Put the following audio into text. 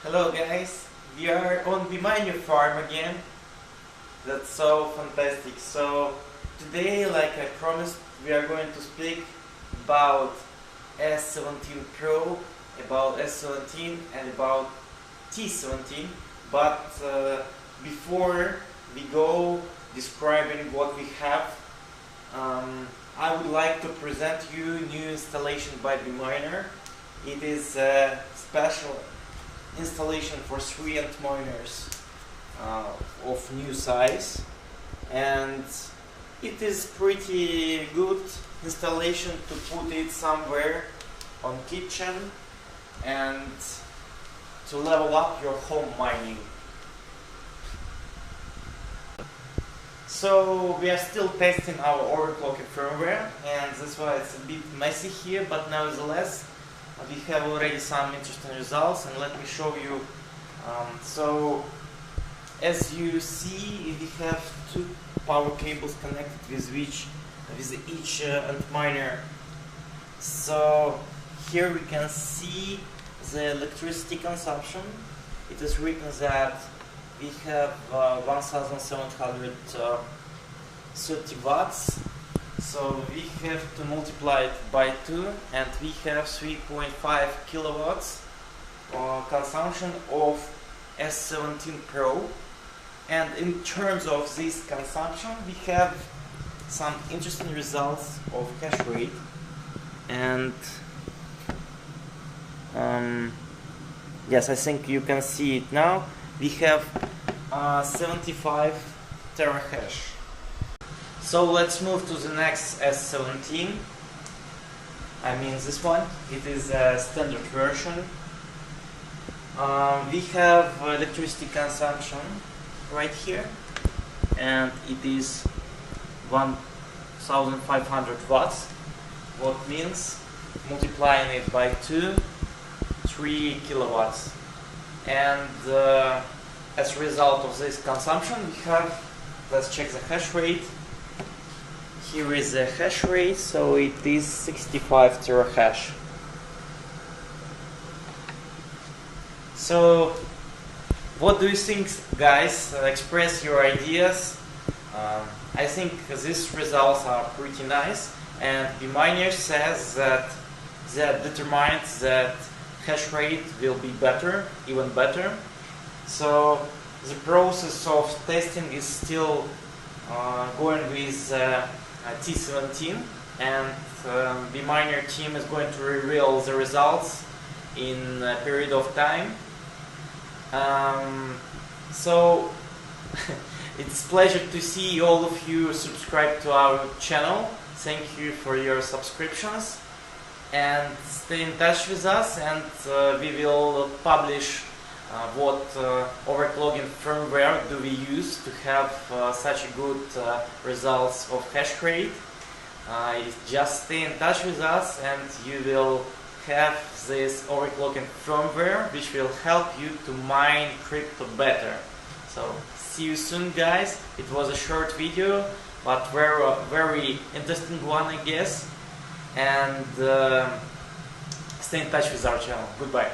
Hello guys, we are on Beeminer farm again. That's so fantastic. So today, like I promised, we are going to speak about S17 Pro, about S17 and about T17. But before we go describing what we have, I would like to present you new installation by Beeminer. It is a special installation for 3 Antminers of new size, and it is pretty good installation to put it somewhere on kitchen and to level up your home mining. So we are still testing our overclocking firmware, and that's why it's a bit messy here, but nevertheless we have already some interesting results, and let me show you. So as you see, we have two power cables connected with each Antminer. So here we can see the electricity consumption. It is written that we have 1730 watts. So we have to multiply it by 2, and we have 3.5 kilowatts consumption of S17 Pro. And in terms of this consumption, we have some interesting results of hash rate. And yes, I think you can see it now. We have 75 terahash. So let's move to the next S17. I mean this one. It is a standard version. We have electricity consumption right here, and it is 1500 watts. What means multiplying it by 2, 3 kilowatts. And as a result of this consumption, we have, let's check the hash rate. Here is the hash rate, so it is 65 terahash. So, what do you think, guys? Express your ideas. I think these results are pretty nice, and Beeminer says that determines that hash rate will be better, even better. So the process of testing is still going with T17, and Beeminer team is going to reveal the results in a period of time. So it's a pleasure to see all of you subscribe to our channel. Thank you for your subscriptions, and stay in touch with us, and we will publish what overclocking firmware do we use to have such good results of hash rate. Just stay in touch with us, and you will have this overclocking firmware which will help you to mine crypto better. So see you soon, guys. It was a short video, but very interesting one, I guess. And stay in touch with our channel. Goodbye.